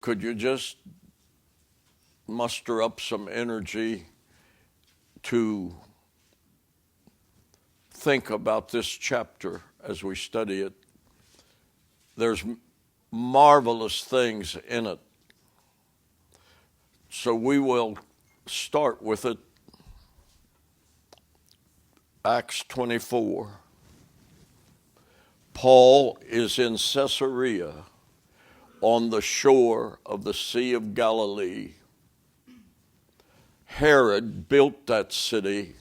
Could you just muster up some energy to think about this chapter as we study it? There's marvelous things in it. So we will start with it. Acts 24. Paul is in Caesarea on the shore of the Sea of Galilee. Herod built that city,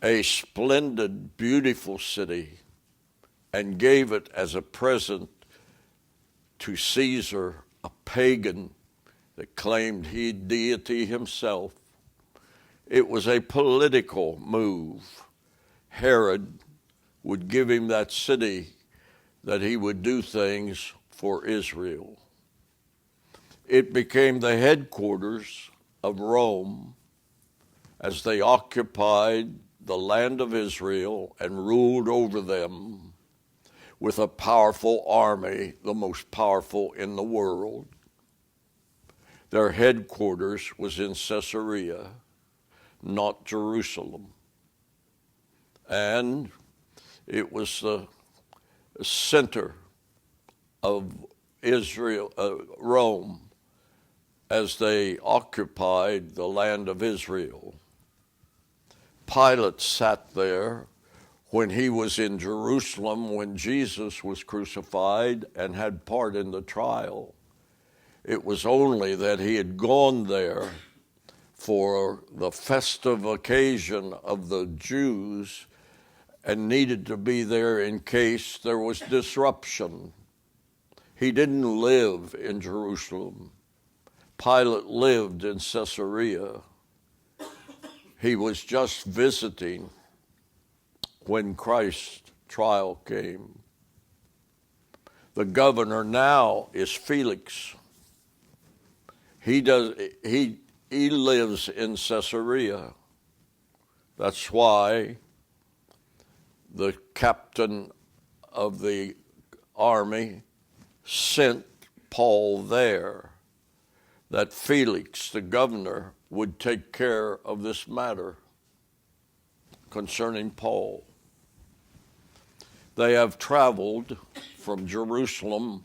a splendid, beautiful city, and gave it as a present to Caesar, a pagan that claimed he deity himself. It was a political move. Herod would give him that city that he would do things for Israel. It became the headquarters of Rome as they occupied the land of Israel and ruled over them with a powerful army, the most powerful in the world. Their headquarters was in Caesarea, not Jerusalem. And it was the center of Israel, Rome, as they occupied the land of Israel. Pilate sat there when he was in Jerusalem, when Jesus was crucified and had part in the trial. It was only that he had gone there for the festive occasion of the Jews and needed to be there in case there was disruption. He didn't live in Jerusalem. Pilate lived in Caesarea. He was just visiting when Christ's trial came. The governor now is Felix. He lives in Caesarea. That's why the captain of the army sent Paul there, that Felix, the governor, would take care of this matter concerning Paul. They have traveled from Jerusalem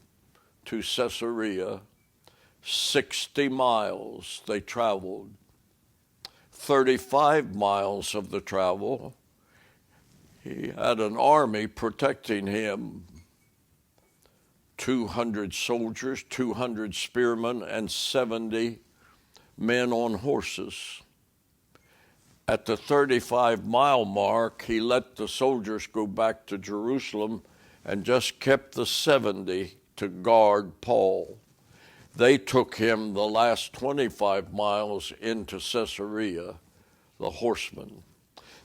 to Caesarea, 60 miles they traveled. 35 miles of the travel, he had an army protecting him. 200 soldiers, 200 spearmen, and 70 men on horses. At the 35-mile mark, he let the soldiers go back to Jerusalem and just kept the 70 to guard Paul. They took him the last 25 miles into Caesarea, the horsemen.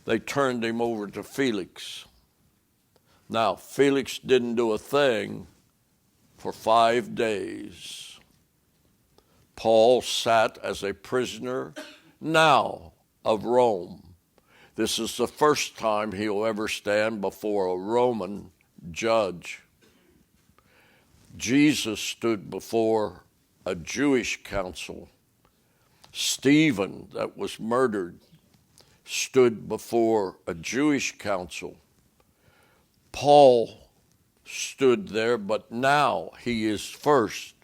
They turned him over to Felix. Now, Felix didn't do a thing for 5 days. Paul sat as a prisoner now of Rome. This is the first time he'll ever stand before a Roman judge. Jesus stood before a Jewish council. Stephen, that was murdered, stood before a Jewish council. Paul stood there, but now he is first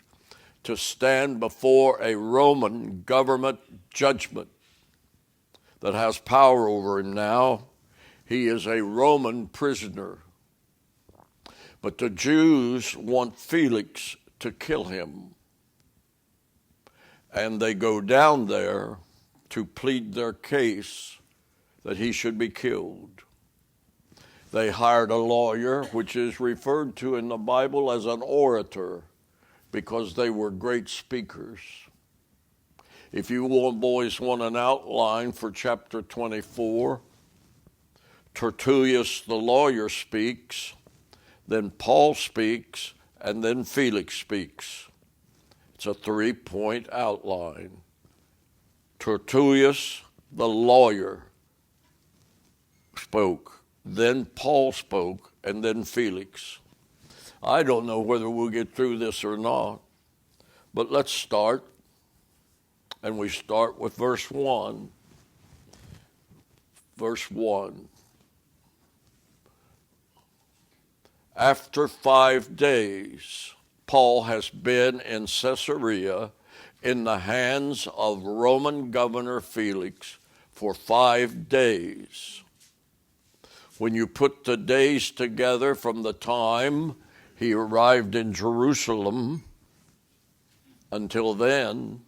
to stand before a Roman government judgment that has power over him now. He is a Roman prisoner. But the Jews want Felix to kill him. And they go down there to plead their case that he should be killed. They hired a lawyer, which is referred to in the Bible as an orator, because they were great speakers. If you boys want an outline for chapter 24, Tertullus the lawyer speaks, then Paul speaks, and then Felix speaks. It's a 3-point outline. Tertullus the lawyer spoke, then Paul spoke, and then Felix. I don't know whether we'll get through this or not, But let's start, and we start with verse 1. Verse 1. After 5 days, Paul has been in Caesarea in the hands of Roman Governor Felix for 5 days. When you put the days together from the time he arrived in Jerusalem until then,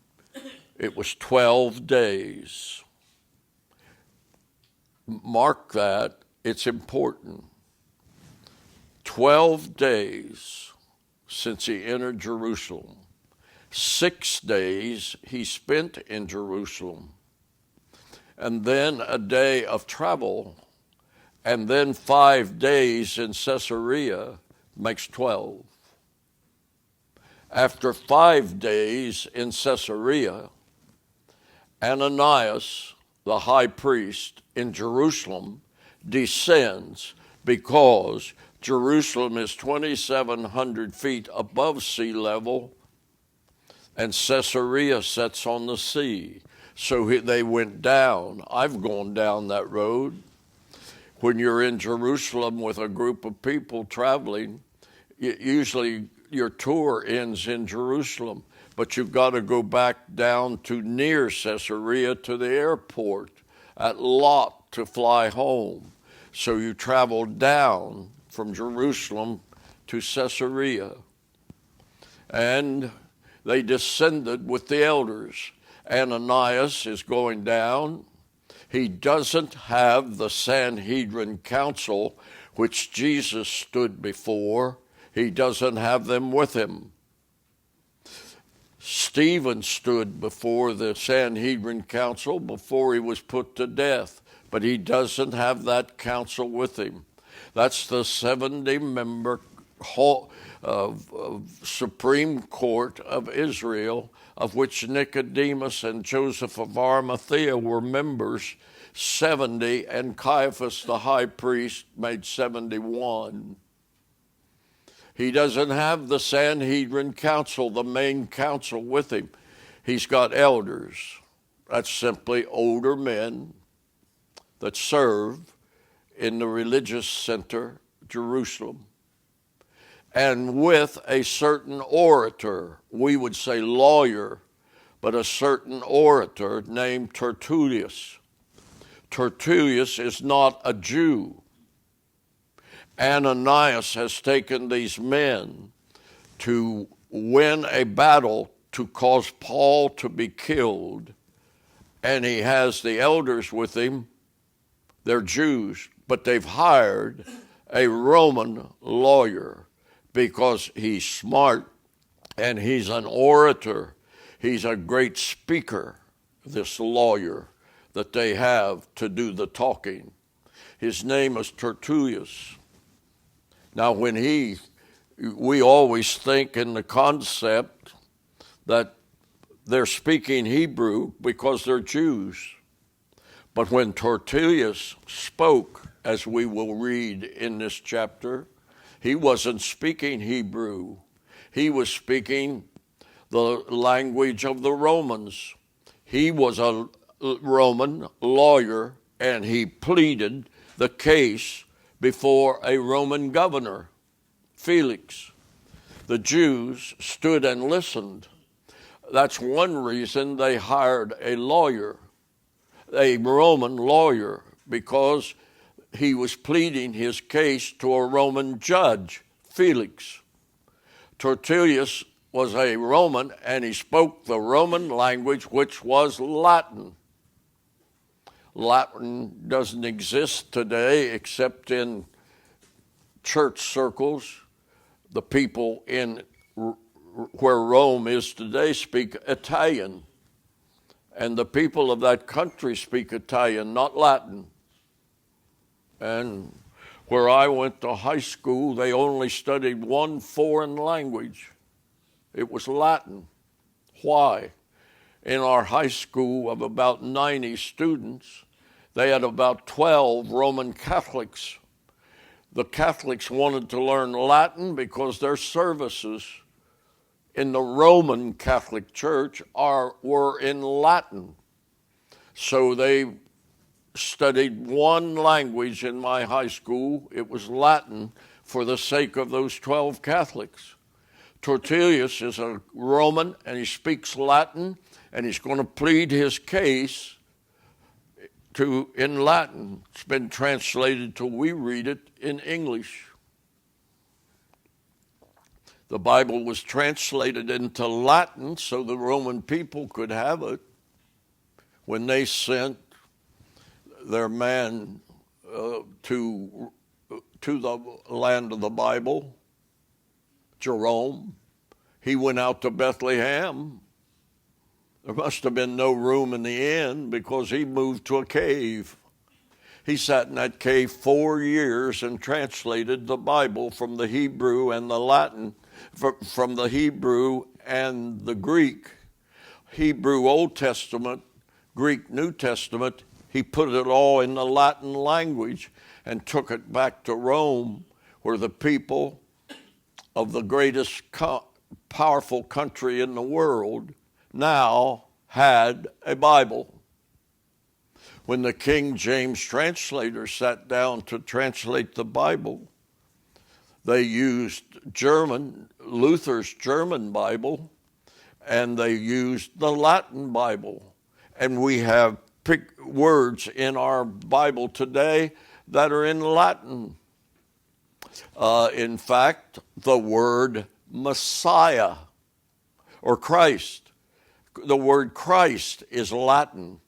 it was 12 days. Mark that, it's important. 12 days since he entered Jerusalem. 6 days he spent in Jerusalem. And then a day of travel. And then 5 days in Caesarea makes 12. After 5 days in Caesarea, Ananias, the high priest in Jerusalem, descends because Jerusalem is 2,700 feet above sea level, and Caesarea sits on the sea. So they went down. I've gone down that road. When you're in Jerusalem with a group of people traveling, usually your tour ends in Jerusalem, but you've got to go back down to near Caesarea to the airport at Lot to fly home. So you travel down from Jerusalem to Caesarea. And they descended with the elders. Ananias is going down. He doesn't have the Sanhedrin council, which Jesus stood before. He doesn't have them with him. Stephen stood before the Sanhedrin council before he was put to death, but he doesn't have that council with him. That's the 70-member Supreme Court of Israel, of which Nicodemus and Joseph of Arimathea were members, 70, and Caiaphas the high priest made 71. He doesn't have the Sanhedrin council, the main council, with him. He's got elders. That's simply older men that serve in the religious center, Jerusalem. And with a certain orator, we would say lawyer, but a certain orator named Tertullius. Tertullius is not a Jew. Ananias has taken these men to win a battle to cause Paul to be killed, and he has the elders with him. They're Jews, but they've hired a Roman lawyer because he's smart and he's an orator. He's a great speaker, this lawyer that they have to do the talking. His name is Tertullius. Now, we always think in the concept that they're speaking Hebrew because they're Jews. But when Tertullius spoke, as we will read in this chapter, he wasn't speaking Hebrew. He was speaking the language of the Romans. He was a Roman lawyer, and he pleaded the case before a Roman governor, Felix. The Jews stood and listened. That's one reason they hired a lawyer, a Roman lawyer, because he was pleading his case to a Roman judge, Felix. Tertullius was a Roman, and he spoke the Roman language, which was Latin. Latin doesn't exist today except in church circles. The people in where Rome is today speak Italian, and the people of that country speak Italian, not Latin. And where I went to high school, they only studied one foreign language. It was Latin. Why? In our high school of about 90 students, they had about 12 Roman Catholics. The Catholics wanted to learn Latin because their services in the Roman Catholic Church were in Latin. So they studied one language in my high school. It was Latin for the sake of those 12 Catholics. Tertullius is a Roman, and he speaks Latin, and he's going to plead his case in Latin. It's been translated till we read it in English. The Bible was translated into Latin so the Roman people could have it when they sent their man to the land of the Bible. Jerome, he went out to Bethlehem. There must have been no room in the inn because he moved to a cave. He sat in that cave 4 years and translated the Bible from the Hebrew and the Latin, from the Hebrew and the Greek. Hebrew Old Testament, Greek New Testament, he put it all in the Latin language and took it back to Rome, where the people of the greatest powerful country in the world now had a Bible. When the King James translators sat down to translate the Bible, they used Luther's German Bible, and they used the Latin Bible. And we have words in our Bible today that are in Latin. In fact, the word Messiah or Christ, the word Christ is Latin.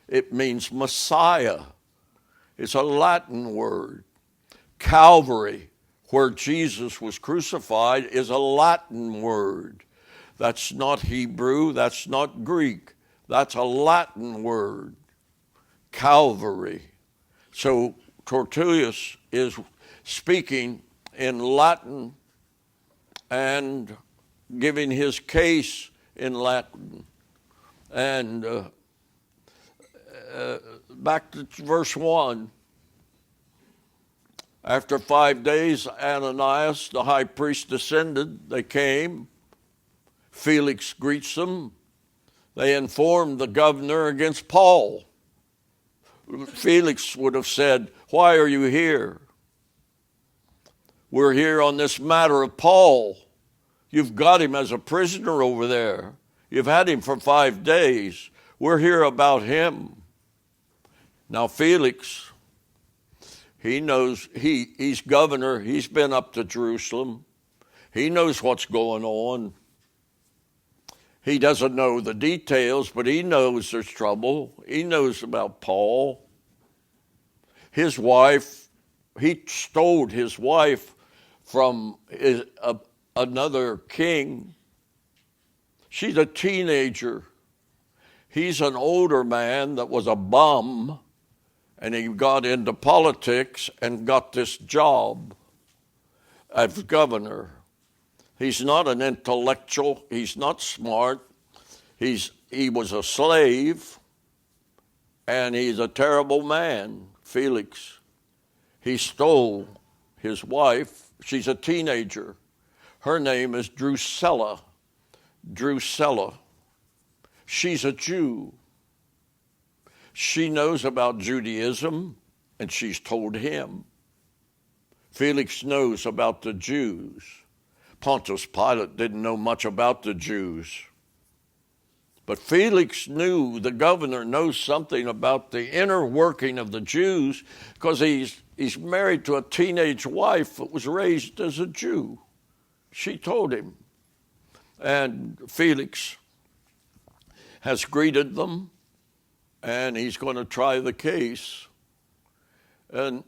It means Messiah. It's a Latin word. Calvary, where Jesus was crucified, is a Latin word. That's not Hebrew, that's not Greek. That's a Latin word. Calvary. So Tertullius is speaking in Latin and giving his case in Latin. And back to verse 1. After 5 days, Ananias, the high priest, descended. They came. Felix greets them. They informed the governor against Paul. Felix would have said, "Why are you here? We're here on this matter of Paul. You've got him as a prisoner over there. You've had him for 5 days. We're here about him." Now Felix, he knows, he's governor. He's been up to Jerusalem. He knows what's going on. He doesn't know the details, but he knows there's trouble. He knows about Paul. His wife, he stole his wife from another king. She's a teenager. He's an older man that was a bum, and he got into politics and got this job as governor. He's not an intellectual. He's not smart. He was a slave, and he's a terrible man, Felix. He stole his wife. She's a teenager. Her name is Drusilla. Drusilla. She's a Jew. She knows about Judaism, and she's told him. Felix knows about the Jews. Pontius Pilate didn't know much about the Jews. But Felix knew, the governor knows something about the inner working of the Jews, because he's married to a teenage wife that was raised as a Jew. She told him. And Felix has greeted them, and he's going to try the case. And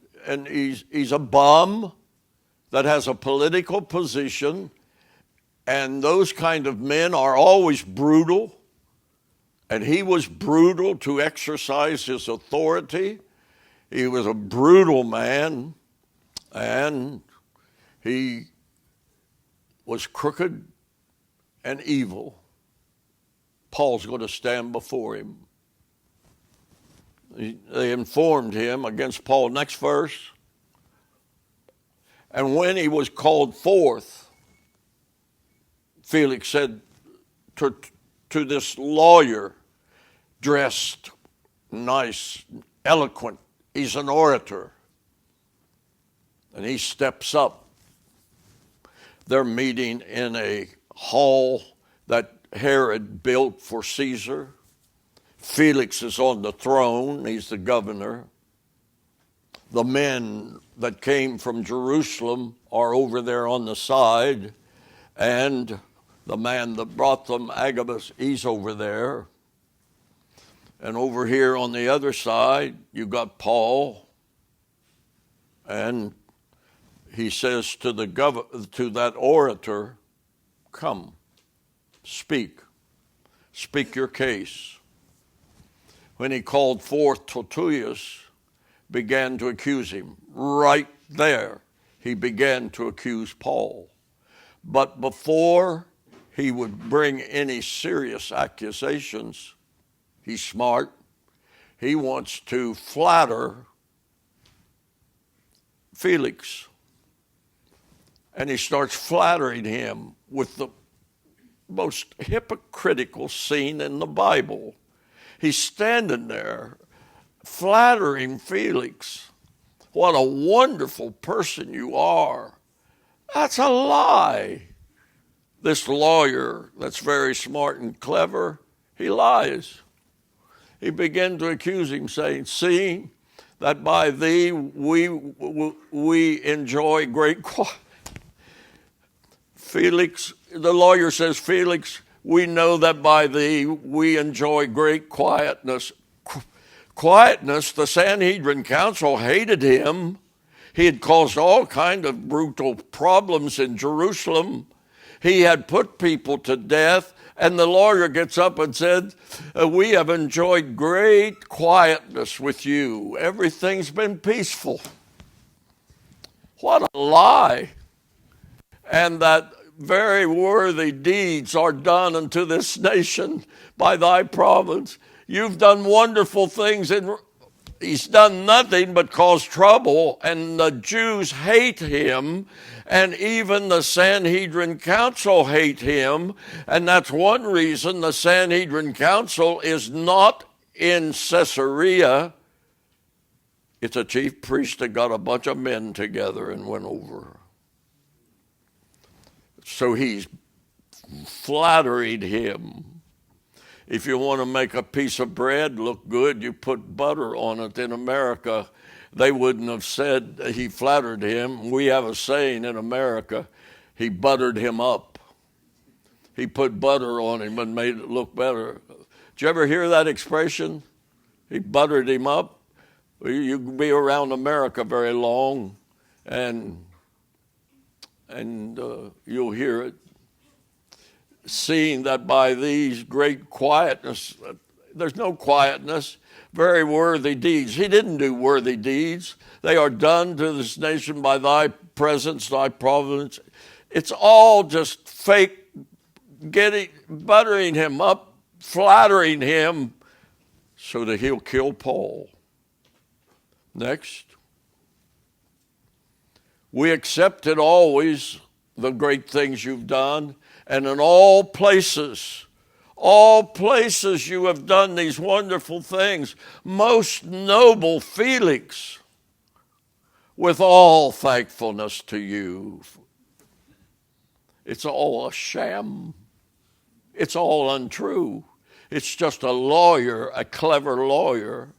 he's a bum that has a political position, and those kind of men are always brutal, and he was brutal to exercise his authority. He was a brutal man, and he was crooked and evil. Paul's going to stand before him. They informed him against Paul. Next verse. And when he was called forth, Felix said to this lawyer, dressed nice, eloquent, he's an orator, and he steps up. They're meeting in a hall that Herod built for Caesar. Felix is on the throne. He's the governor. The men that came from Jerusalem are over there on the side, and the man that brought them, Agabus, he's over there. And over here on the other side, you got Paul, and he says to that orator, come, speak your case. When he called forth Tertullus, began to accuse him. Right there, he began to accuse Paul. But before he would bring any serious accusations, he's smart. He wants to flatter Felix. And he starts flattering him with the most hypocritical scene in the Bible. He's standing there flattering Felix. What a wonderful person you are. That's a lie. This lawyer that's very smart and clever, he lies. He began to accuse him, saying, see, that by thee we enjoy great quiet. Felix, the lawyer says, Felix, we know that by thee we enjoy great quietness. Quietness, the Sanhedrin council hated him. He had caused all kinds of brutal problems in Jerusalem. He had put people to death. And the lawyer gets up and said, we have enjoyed great quietness with you. Everything's been peaceful. What a lie. And that very worthy deeds are done unto this nation by thy providence. You've done wonderful things, and he's done nothing but cause trouble, and the Jews hate him, and even the Sanhedrin Council hate him, and that's one reason the Sanhedrin Council is not in Caesarea. It's a chief priest that got a bunch of men together and went over. So he's flattering him. If you want to make a piece of bread look good, you put butter on it. In America, they wouldn't have said he flattered him. We have a saying in America, he buttered him up. He put butter on him and made it look better. Did you ever hear that expression? He buttered him up. You can be around America very long, and you'll hear it. Seeing that by these great quietness, there's no quietness, very worthy deeds. He didn't do worthy deeds. They are done to this nation by thy presence, thy providence. It's all just fake, buttering him up, flattering him so that he'll kill Paul. Next. We accepted always the great things you've done, and in all places you have done these wonderful things. Most noble Felix, with all thankfulness to you. It's all a sham. It's all untrue. It's just a lawyer, a clever lawyer,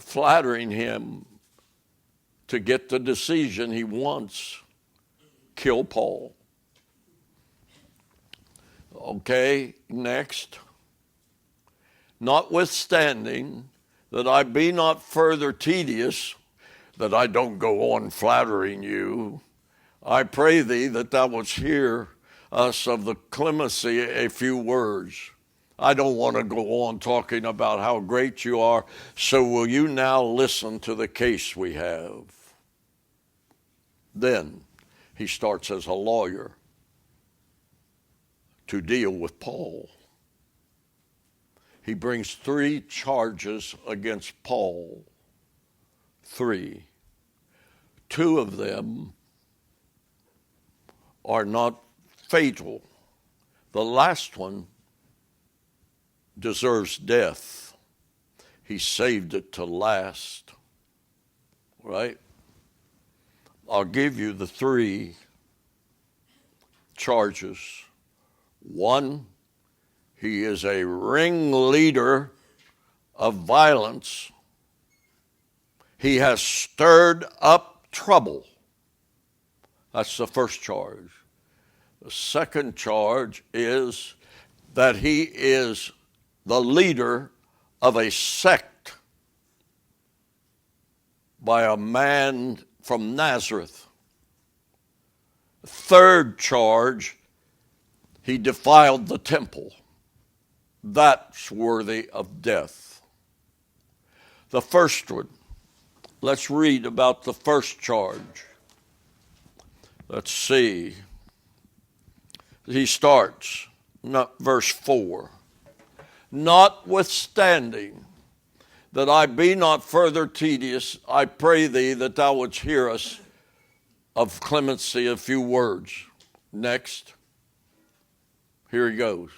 flattering him to get the decision he wants. Kill Paul. Okay, next. Notwithstanding that I be not further tedious, that I don't go on flattering you, I pray thee that thou wouldst hear us of the clemency a few words. I don't want to go on talking about how great you are, so will you now listen to the case we have? Then he starts as a lawyer to deal with Paul. He brings 3 charges against Paul. 3. 2 of them are not fatal. The last one deserves death. He saved it to last. Right? I'll give you the three charges. One, he is a ringleader of violence. He has stirred up trouble. That's the first charge. The second charge is that he is the leader of a sect by a man from Nazareth. Third charge, he defiled the temple. That's worthy of death. The first one, let's read about the first charge. Let's see. He starts, verse 4. Notwithstanding that I be not further tedious, I pray thee that thou wouldst hear us of clemency a few words. Next. Here he goes.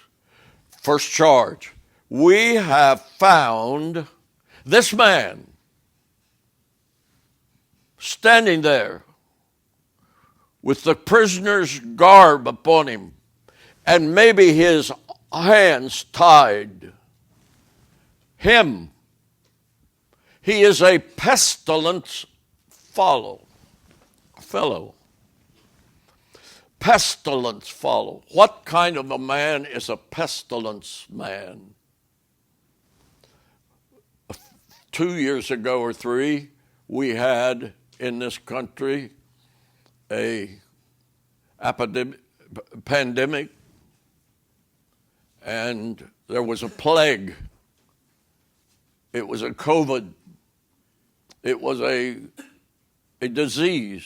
First charge. We have found this man standing there with the prisoner's garb upon him, and maybe his hands tied. Him. He is a pestilent fellow. Pestilence fellow. What kind of a man is a pestilence man? 2 years ago or 3, we had in this country a pandemic, and there was a plague. It was a COVID. It was a disease.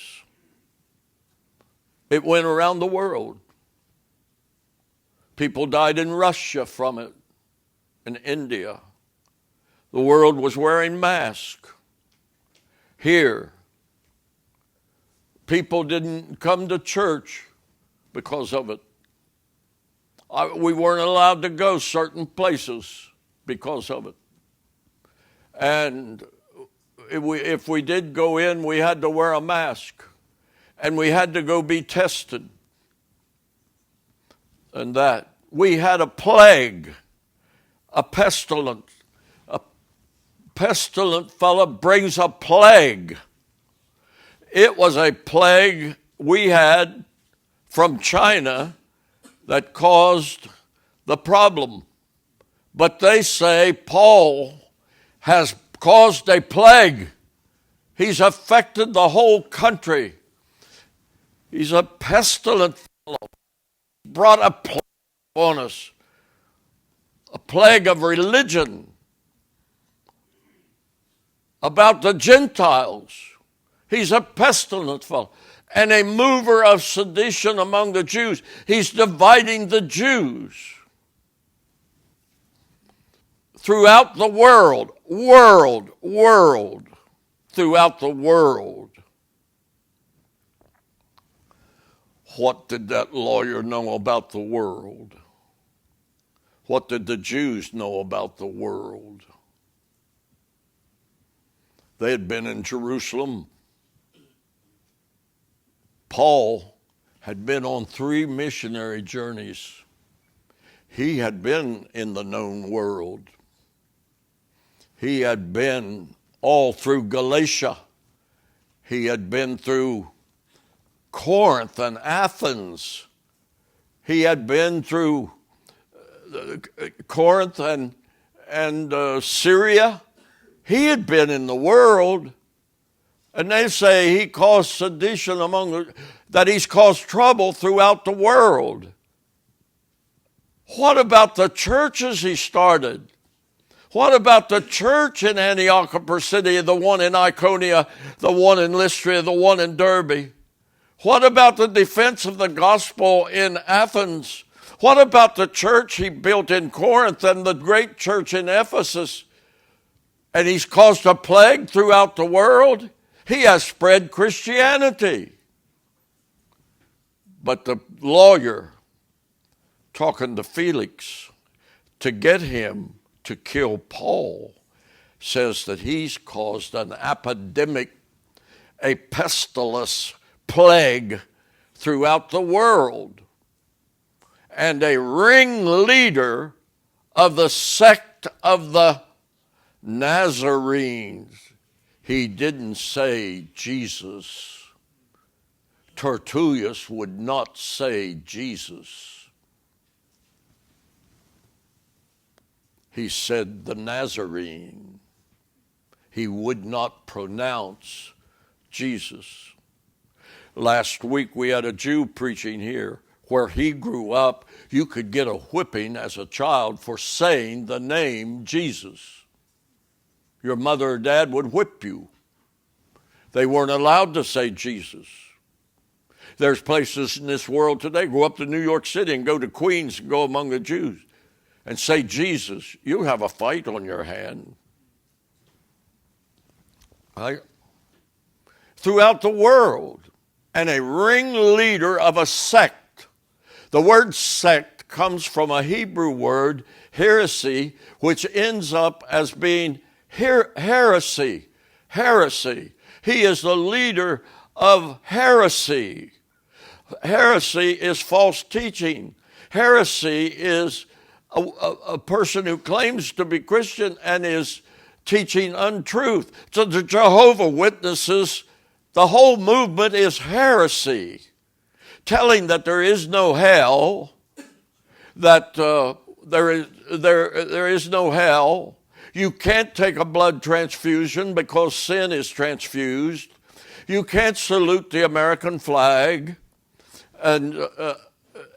It went around the world. People died in Russia from it, in India. The world was wearing masks. Here, people didn't come to church because of it. We weren't allowed to go certain places because of it. And if we did go in, we had to wear a mask. And we had to go be tested. And that. We had a plague, a pestilent. A pestilent fellow brings a plague. It was a plague we had from China that caused the problem. But they say Paul has caused a plague. He's affected the whole country. He's a pestilent fellow. Brought a plague on us. A plague of religion. About the Gentiles. He's a pestilent fellow. And a mover of sedition among the Jews. He's dividing the Jews. Throughout the world. Throughout the world. What did that lawyer know about the world? What did the Jews know about the world? They had been in Jerusalem. Paul had been on 3 missionary journeys. He had been in the known world. He had been all through Galatia. He had been through Corinth and Athens. He had been through Corinth and Syria. He had been in the world. And they say he caused sedition that he's caused trouble throughout the world. What about the churches he started? What about the church in Antioch of Pisidia, the one in Iconium, the one in Lystra, the one in Derbe? What about the defense of the gospel in Athens? What about the church he built in Corinth and the great church in Ephesus? And he's caused a plague throughout the world. He has spread Christianity. But the lawyer talking to Felix to get him to kill Paul says that he's caused an epidemic, a pestilence, plague throughout the world, and a ringleader of the sect of the Nazarenes. He didn't say Jesus. Tertullius would not say Jesus. He said the Nazarene. He would not pronounce Jesus. Last week we had a Jew preaching here. Where he grew up, you could get a whipping as a child for saying the name Jesus. Your mother or dad would whip you. They weren't allowed to say Jesus. There's places in this world today, go up to New York City and go to Queens and go among the Jews and say Jesus. You have a fight on your hand. Right? Throughout the world, and a ringleader of a sect. The word sect comes from a Hebrew word, heresy, which ends up as being heresy. Heresy. He is the leader of heresy. Heresy is false teaching. Heresy is a person who claims to be Christian and is teaching untruth. So the Jehovah Witnesses, the whole movement is heresy. Telling that there is no hell, that there is no hell. You can't take a blood transfusion because sin is transfused. You can't salute the American flag,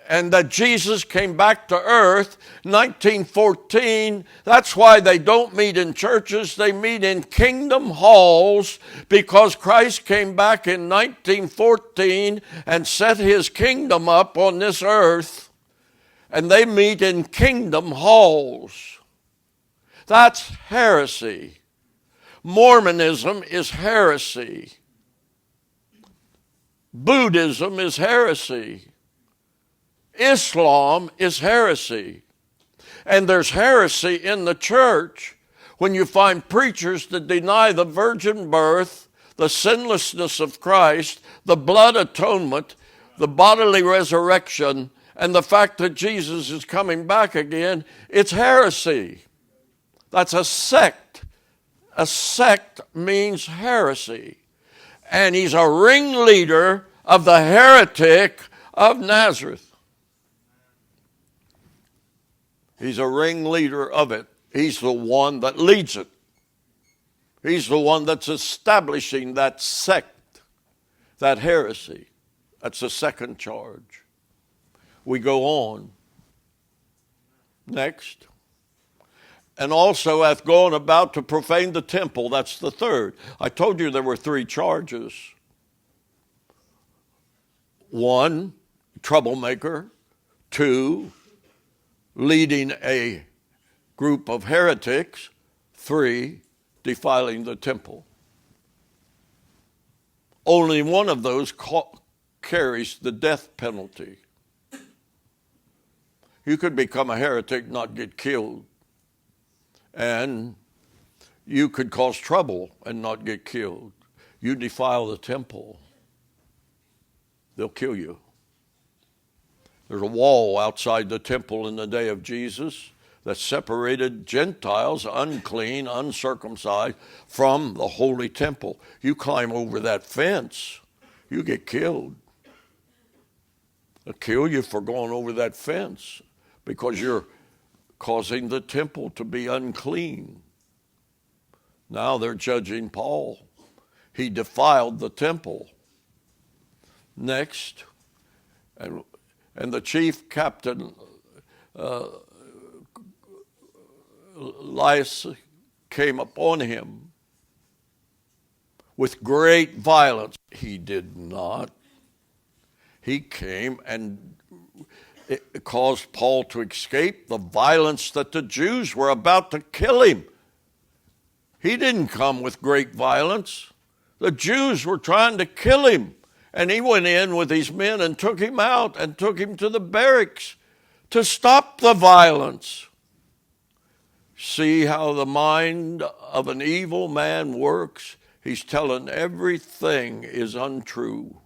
and that Jesus came back to earth 1914. That's why they don't meet in churches. They meet in kingdom halls, because Christ came back in 1914 and set his kingdom up on this earth. And they meet in kingdom halls. That's heresy. Mormonism is heresy. Buddhism is heresy. Islam is heresy. And there's heresy in the church when you find preachers that deny the virgin birth, the sinlessness of Christ, the blood atonement, the bodily resurrection, and the fact that Jesus is coming back again. It's heresy. That's a sect. A sect means heresy. And he's a ringleader of the heretic of Nazareth. He's a ringleader of it. He's the one that leads it. He's the one that's establishing that sect, that heresy. That's the second charge. We go on. Next. And also hath gone about to profane the temple. That's the third. I told you there were three charges. One, troublemaker. Two, leading a group of heretics. Three, defiling the temple. Only one of those carries the death penalty. You could become a heretic, not get killed. And you could cause trouble and not get killed. You defile the temple, they'll kill you. There's a wall outside the temple in the day of Jesus that separated Gentiles, unclean, uncircumcised, from the holy temple. You climb over that fence, you get killed. They'll kill you for going over that fence because you're causing the temple to be unclean. Now they're judging Paul. He defiled the temple. Next, and the chief captain, Lysias, came upon him with great violence. He did not. He came and it caused Paul to escape the violence that the Jews were about to kill him. He didn't come with great violence. The Jews were trying to kill him. And he went in with his men and took him out and took him to the barracks to stop the violence. See how the mind of an evil man works? He's telling everything is untrue.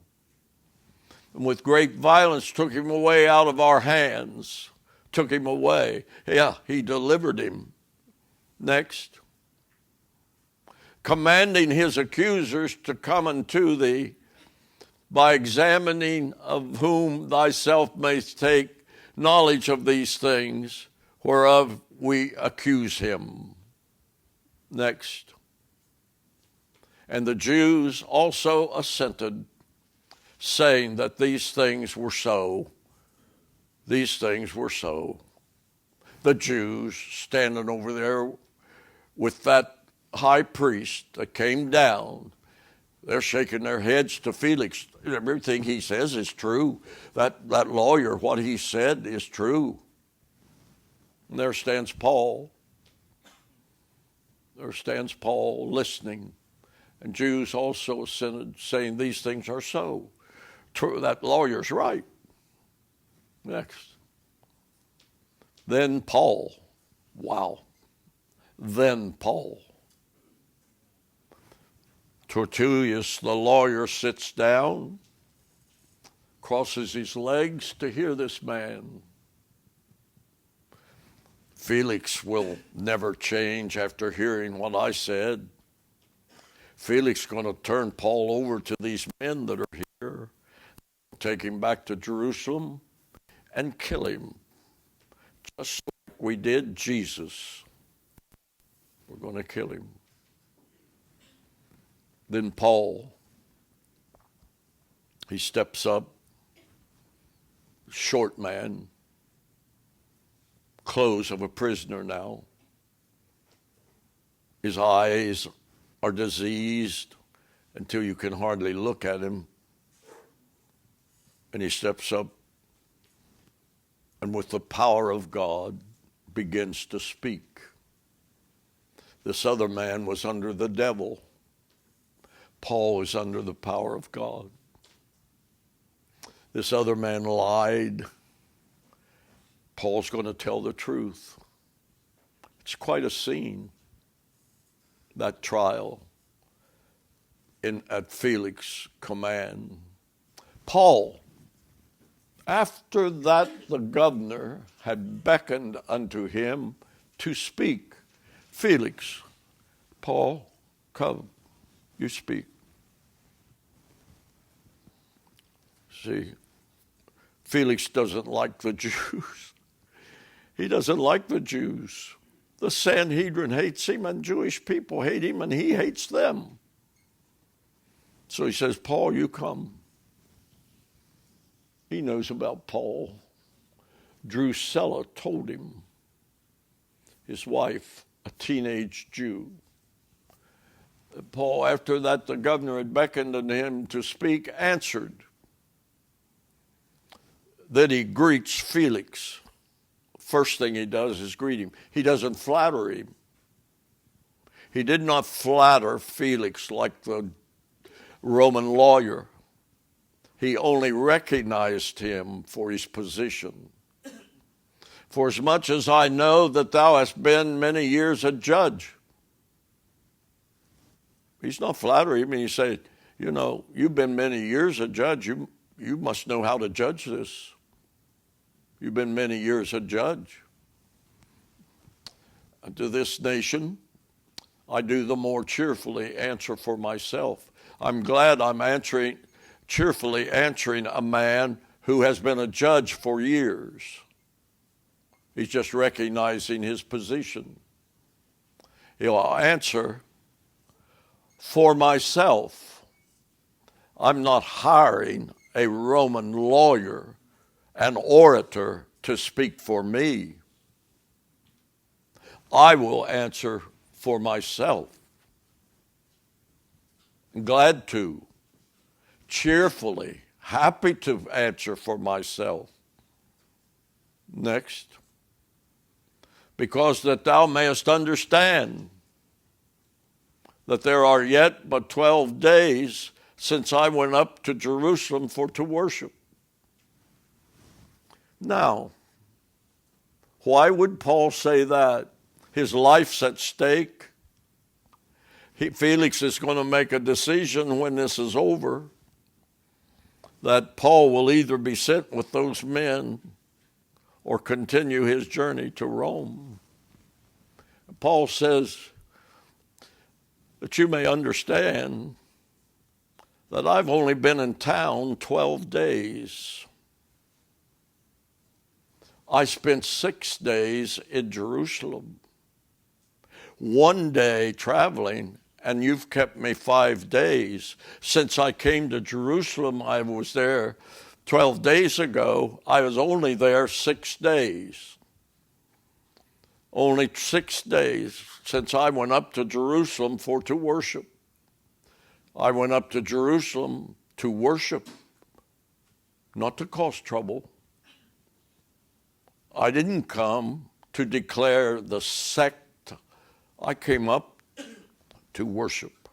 And with great violence took him away out of our hands. Took him away. Yeah, he delivered him. Next. Commanding his accusers to come unto thee, by examining of whom thyself mayst take knowledge of these things, whereof we accuse him. Next. And the Jews also assented, saying that these things were so. These things were so. The Jews standing over there with that high priest that came down, they're shaking their heads to Felix. Everything he says is true. That lawyer, what he said is true. And there stands Paul. There stands Paul listening. And Jews also assented, saying these things are so. True, that lawyer's right. Next. Then Paul. Wow. Then Paul. Tertullius, the lawyer, sits down, crosses his legs to hear this man. Felix will never change after hearing what I said. Felix is going to turn Paul over to these men that are here, take him back to Jerusalem, and kill him, just like we did Jesus. We're going to kill him. Then Paul, he steps up, short man, clothes of a prisoner now. His eyes are diseased until you can hardly look at him. And he steps up and with the power of God begins to speak. This other man was under the devil. Paul is under the power of God. This other man lied. Paul's going to tell the truth. It's quite a scene, that trial at Felix's command. Paul, after that the governor had beckoned unto him to speak, Felix, Paul, come. You speak. See, Felix doesn't like the Jews. He doesn't like the Jews. The Sanhedrin hates him, and Jewish people hate him, and he hates them. So he says, Paul, you come. He knows about Paul. Drusilla told him. His wife, a teenage Jew. Paul, after that the governor had beckoned to him to speak, answered. Then he greets Felix. First thing he does is greet him. He doesn't flatter him. He did not flatter Felix like the Roman lawyer. He only recognized him for his position. For as much as I know that thou hast been many years a judge. He's not flattering him. He said, you know, you've been many years a judge. You must know how to judge this. You've been many years a judge. And to this nation, I do the more cheerfully answer for myself. I'm glad I'm cheerfully answering a man who has been a judge for years. He's just recognizing his position. He'll answer for myself. I'm not hiring a Roman lawyer, an orator, to speak for me. I will answer for myself. Glad to, cheerfully, happy to answer for myself. Next. Because that thou mayest understand that there are yet but 12 days since I went up to Jerusalem to worship. Now, why would Paul say that? His life's at stake. Felix is going to make a decision when this is over that Paul will either be sent with those men or continue his journey to Rome. Paul says that you may understand that I've only been in town 12 days. I spent 6 days in Jerusalem, 1 day traveling, and you've kept me 5 days. Since I came to Jerusalem, I was there 12 days ago. I was only there 6 days. Only 6 days since I went up to Jerusalem to worship. I went up to Jerusalem to worship, not to cause trouble. I didn't come to declare the sect. I came up to worship.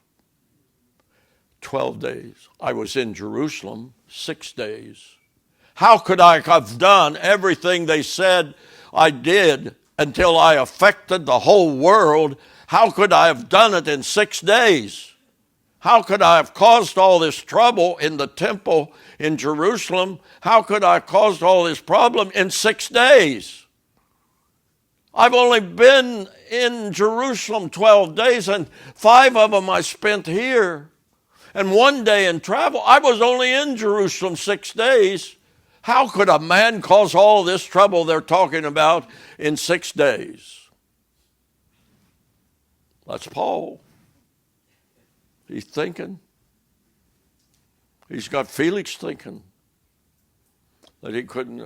12 days. I was in Jerusalem 6 days. How could I have done everything they said I did until I affected the whole world? How could I have done it in 6 days? How could I have caused all this trouble in the temple in Jerusalem? How could I have caused all this problem in 6 days? I've only been in Jerusalem 12 days, and 5 of them I spent here. And 1 day in travel. I was only in Jerusalem 6 days. How could a man cause all this trouble they're talking about in 6 days? That's Paul. He's thinking. He's got Felix thinking that he couldn't.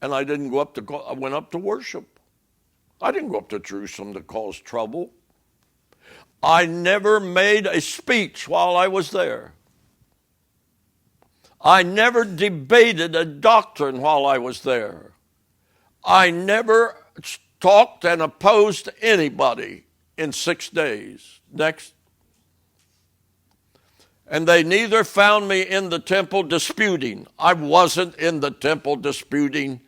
And I didn't go up I went up to worship. I didn't go up to Jerusalem to cause trouble. I never made a speech while I was there. I never debated a doctrine while I was there. I never talked and opposed anybody in 6 days. Next. And they neither found me in the temple disputing. I wasn't in the temple disputing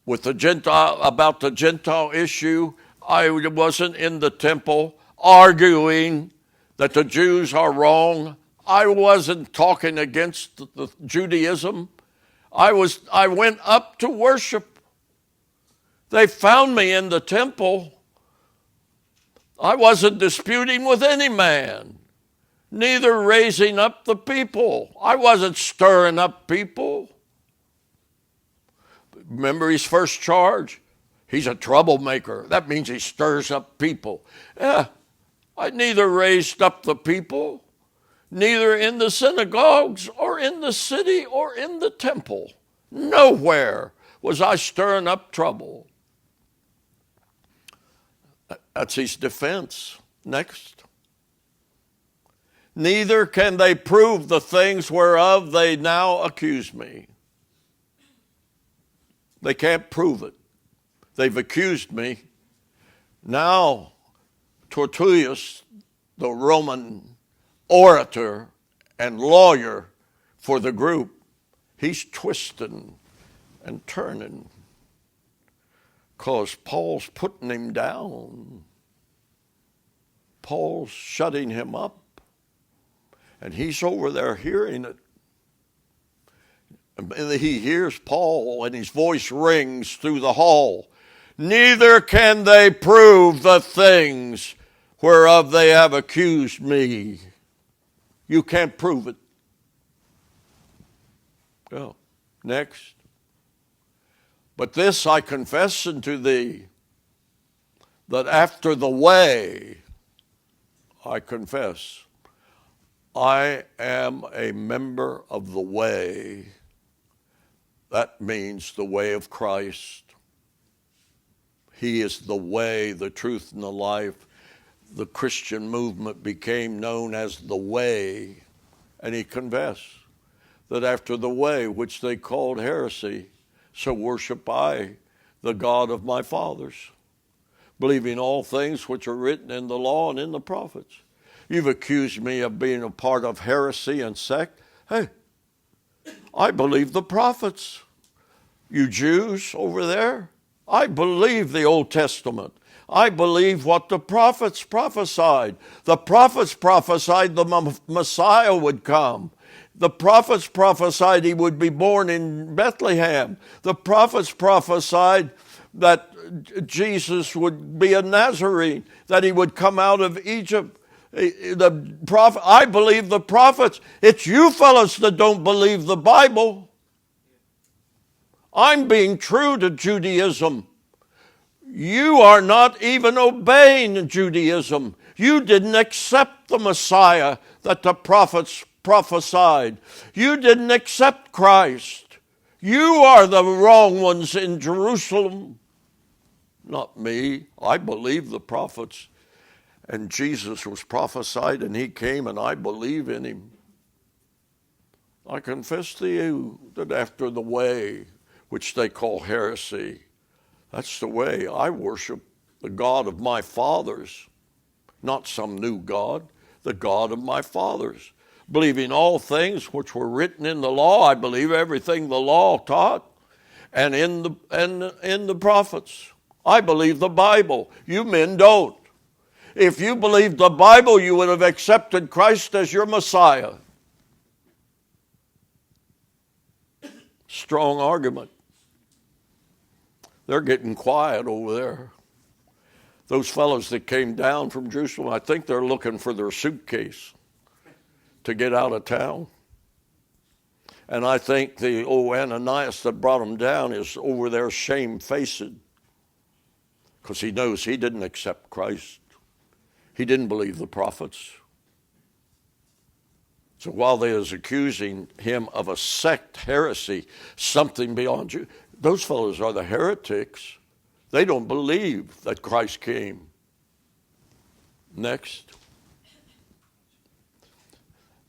with the Gentile about the Gentile issue. I wasn't in the temple arguing that the Jews are wrong. I wasn't talking against the Judaism. I went up to worship. They found me in the temple. I wasn't disputing with any man, neither raising up the people. I wasn't stirring up people. Remember his first charge? He's a troublemaker. That means he stirs up people. Yeah, I neither raised up the people, neither in the synagogues or in the city or in the temple. Nowhere was I stirring up trouble. That's his defense. Next. Neither can they prove the things whereof they now accuse me. They can't prove it. They've accused me. Now, Tertullus, the Roman orator and lawyer for the group, he's twisting and turning because Paul's putting him down. Paul's shutting him up. And he's over there hearing it. And he hears Paul, and his voice rings through the hall. Neither can they prove the things whereof they have accused me. You can't prove it. Go. Next. But this I confess unto thee, that after the way, I confess, I am a member of the way. That means the way of Christ. He is the way, the truth, and the life. The Christian movement became known as the way. And he confessed that after the way, which they called heresy, so worship I the God of my fathers, believing all things which are written in the law and in the prophets. You've accused me of being a part of heresy and sect. Hey, I believe the prophets. You Jews over there, I believe the Old Testament. I believe what the prophets prophesied. The prophets prophesied the Messiah would come. The prophets prophesied he would be born in Bethlehem. The prophets prophesied that Jesus would be a Nazarene, that he would come out of Egypt. I believe the prophets. It's you fellas that don't believe the Bible. I'm being true to Judaism. You are not even obeying Judaism. You didn't accept the Messiah that the prophets prophesied. You didn't accept Christ. You are the wrong ones in Jerusalem. Not me. I believe the prophets. And Jesus was prophesied and he came and I believe in him. I confess to you that after the way which they call heresy, that's the way I worship the God of my fathers, not some new God, the God of my fathers. Believing all things which were written in the law, I believe everything the law taught, and in the prophets. I believe the Bible. You men don't. If you believed the Bible, you would have accepted Christ as your Messiah. Strong argument. They're getting quiet over there. Those fellows that came down from Jerusalem, I think they're looking for their suitcase to get out of town. And I think the old Ananias that brought them down is over there shamefaced because he knows he didn't accept Christ. He didn't believe the prophets. So while they was accusing him of a sect heresy, something beyond you, those fellows are the heretics. They don't believe that Christ came. Next.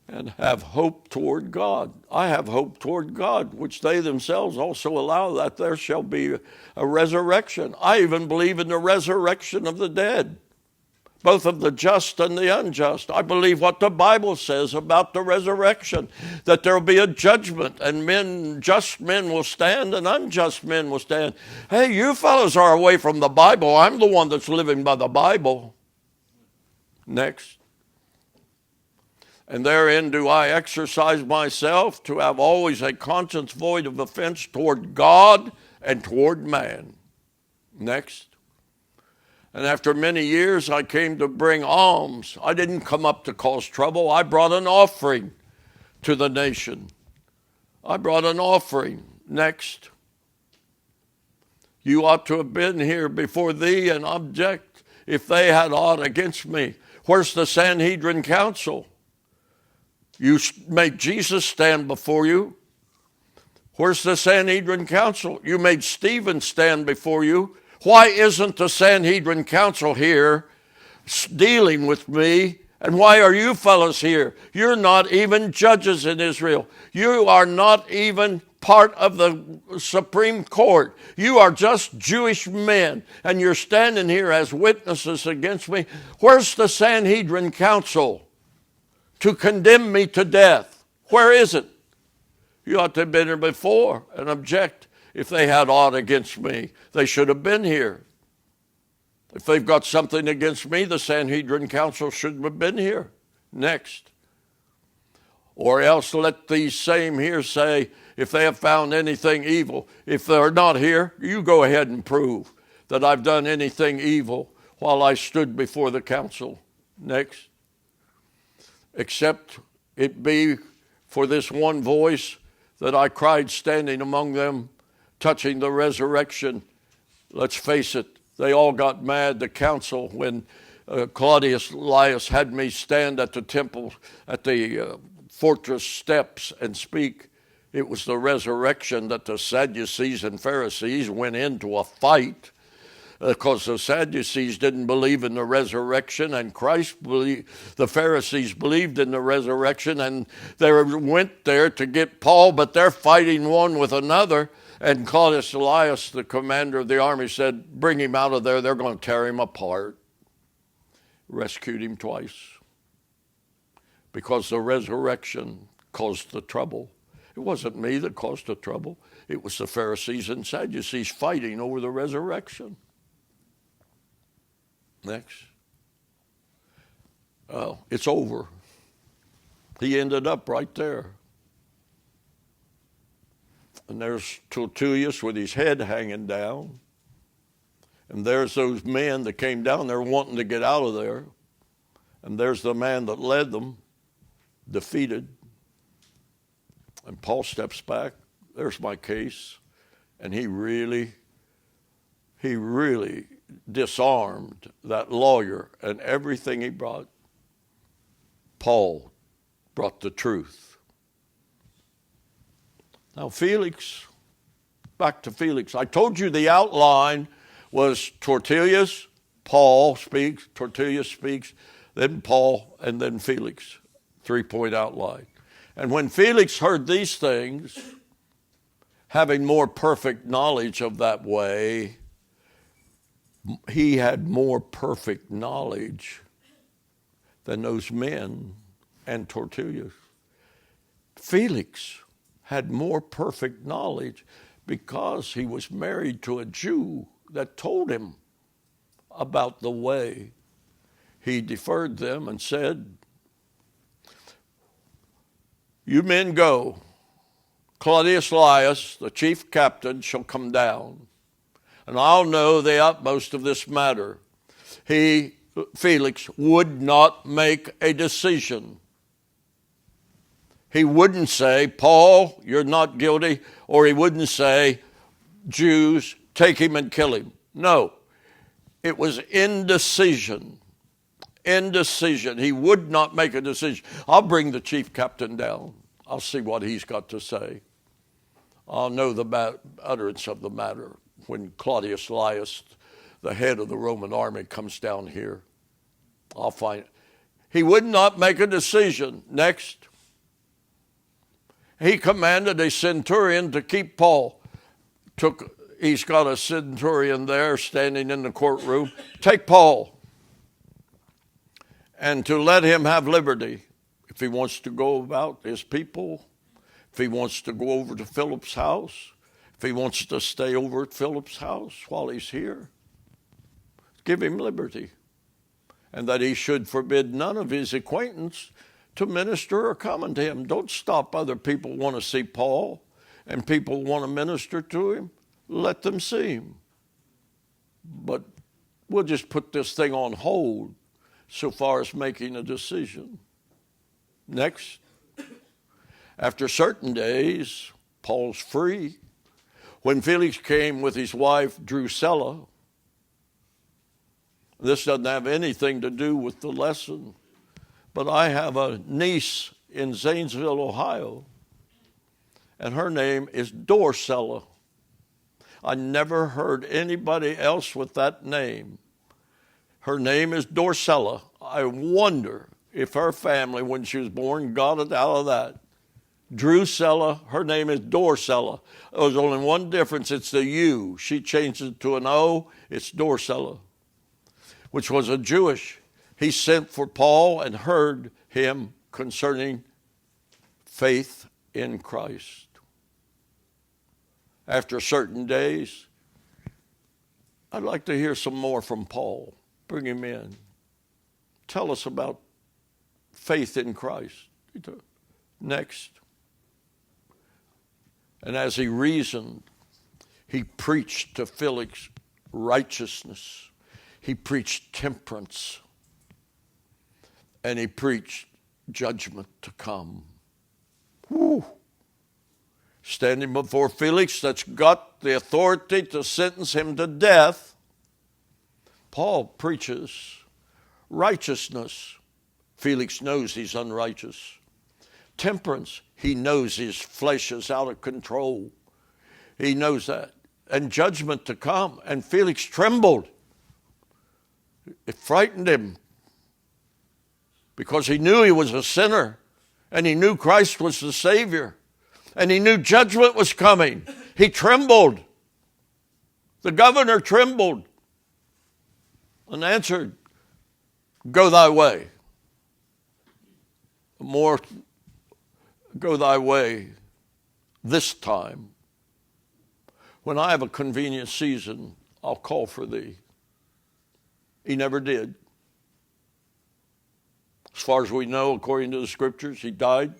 And have hope toward God. I have hope toward God, which they themselves also allow that there shall be a resurrection. I even believe in the resurrection of the dead, both of the just and the unjust. I believe what the Bible says about the resurrection, that there will be a judgment and just men will stand and unjust men will stand. Hey, you fellows are away from the Bible. I'm the one that's living by the Bible. Next. And therein do I exercise myself to have always a conscience void of offense toward God and toward man. Next. And after many years, I came to bring alms. I didn't come up to cause trouble. I brought an offering to the nation. I brought an offering. Next. You ought to have been here before thee and object if they had aught against me. Where's the Sanhedrin council? You made Jesus stand before you. Where's the Sanhedrin council? You made Stephen stand before you. Why isn't the Sanhedrin council here dealing with me? And why are you fellows here? You're not even judges in Israel. You are not even part of the Supreme Court. You are just Jewish men, and you're standing here as witnesses against me. Where's the Sanhedrin council to condemn me to death? Where is it? You ought to have been here before and object if they had aught against me. They should have been here. If they've got something against me, the Sanhedrin council shouldn't have been here. Next. Or else let these same here say, if they have found anything evil, if they're not here, you go ahead and prove that I've done anything evil while I stood before the council. Next. Except it be for this one voice that I cried standing among them, touching the resurrection. Let's face it, they all got mad, the council, when Claudius Lysias had me stand at the temple, at the fortress steps and speak. It was the resurrection that the Sadducees and Pharisees went into a fight, because the Sadducees didn't believe in the resurrection, and the Pharisees believed in the resurrection, and they went there to get Paul, but they're fighting one with another. And Claudius Lysias, the commander of the army, said, bring him out of there. They're going to tear him apart. Rescued him twice. because the resurrection caused the trouble. It wasn't me that caused the trouble. It was the Pharisees and Sadducees fighting over the resurrection. Next. Well, it's over. He ended up right there. And there's Tertullus with his head hanging down. And there's those men that came down there wanting to get out of there. And there's the man that led them, defeated. And Paul steps back. There's my case. And he really disarmed that lawyer and everything he brought. Paul brought the truth. Now Felix, back to Felix. I told you the outline was Tertullus, Paul speaks, Tertullus speaks, then Paul, and then Felix. 3-point outline. And when Felix heard these things, having more perfect knowledge of that way, he had more perfect knowledge than those men and Tertullus. Felix had more perfect knowledge because he was married to a Jew that told him about the way. He deferred them and said, "You men go. Claudius Lysias, the chief captain, shall come down, and I'll know the utmost of this matter." Felix would not make a decision. He wouldn't say, "Paul, you're not guilty," or he wouldn't say, "Jews, take him and kill him." No, it was indecision. Indecision. He would not make a decision. I'll bring the chief captain down. I'll see what he's got to say. I'll know the utterance of the matter when Claudius Lysias, the head of the Roman army, comes down here. I'll find it. He would not make a decision. Next. He commanded a centurion to keep Paul. He's got a centurion there standing in the courtroom. Take Paul and to let him have liberty. If he wants to go about his people, if he wants to go over to Philip's house, if he wants to stay over at Philip's house while he's here, give him liberty. And that he should forbid none of his acquaintance to minister or come unto him. Don't stop other people who want to see Paul and people want to minister to him. Let them see him. But we'll just put this thing on hold so far as making a decision. Next. After certain days, Paul's free. When Felix came with his wife Drusilla, this doesn't have anything to do with the lesson, but I have a niece in Zanesville, Ohio, and her name is Dorsella. I never heard anybody else with that name. Her name is Dorsella. I wonder if her family, when she was born, got it out of that. Drusilla, her name is Dorsella. There's only one difference, it's the U. She changed it to an O, it's Dorsella, which was a Jewish. He sent for Paul and heard him concerning faith in Christ. After certain days, I'd like to hear some more from Paul. Bring him in. Tell us about faith in Christ. Next. And as he reasoned, he preached to Felix righteousness. He preached temperance. And he preached judgment to come. Woo. Standing before Felix, that's got the authority to sentence him to death, Paul preaches righteousness. Felix knows he's unrighteous. Temperance, he knows his flesh is out of control. He knows that. And judgment to come. And Felix trembled. It frightened him because he knew he was a sinner and he knew Christ was the Savior and he knew judgment was coming. He trembled. The governor trembled and answered, "Go thy way." more go thy way this time. When I have a convenient season, I'll call for thee. He never did. As far as we know, according to the scriptures, he died.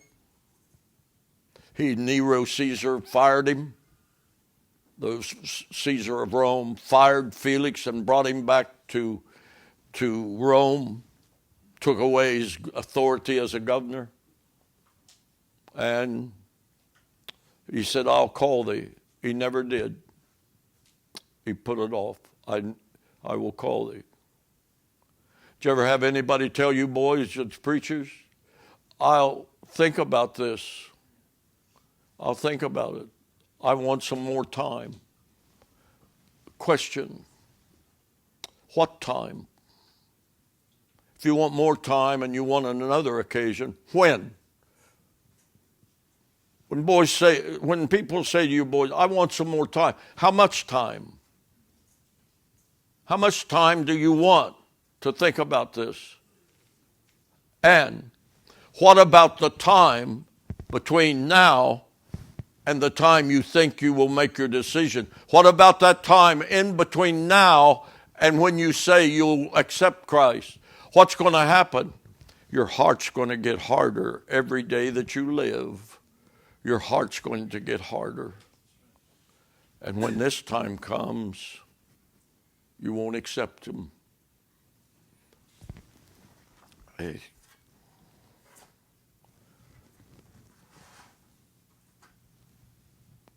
Nero Caesar fired him. Caesar of Rome fired Felix and brought him back to Rome, took away his authority as a governor. And he said, I'll call thee. He never did. He put it off. I will call thee. Did you ever have anybody tell you, boys, as preachers, I'll think about this. I'll think about it. I want some more time. Question, what time? If you want more time and you want another occasion, when? When people say to you, boys, I want some more time, how much time? How much time do you want to think about this? And what about the time between now and the time you think you will make your decision? What about that time in between now and when you say you'll accept Christ? What's going to happen? Your heart's going to get harder every day that you live. Your heart's going to get harder. And when this time comes, you won't accept him. Hey.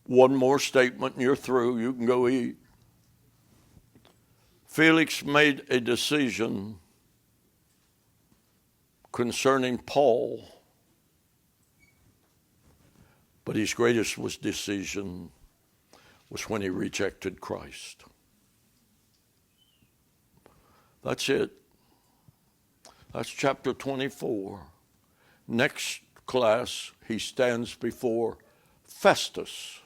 One more statement and you're through. You can go eat. Felix made a decision concerning Paul, but his greatest decision was when he rejected Christ. That's it. That's chapter 24. Next class, he stands before Festus.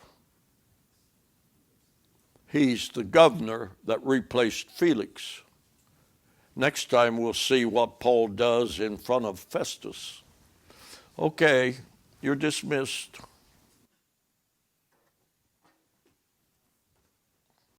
He's the governor that replaced Felix. Next time we'll see what Paul does in front of Festus. Okay, you're dismissed.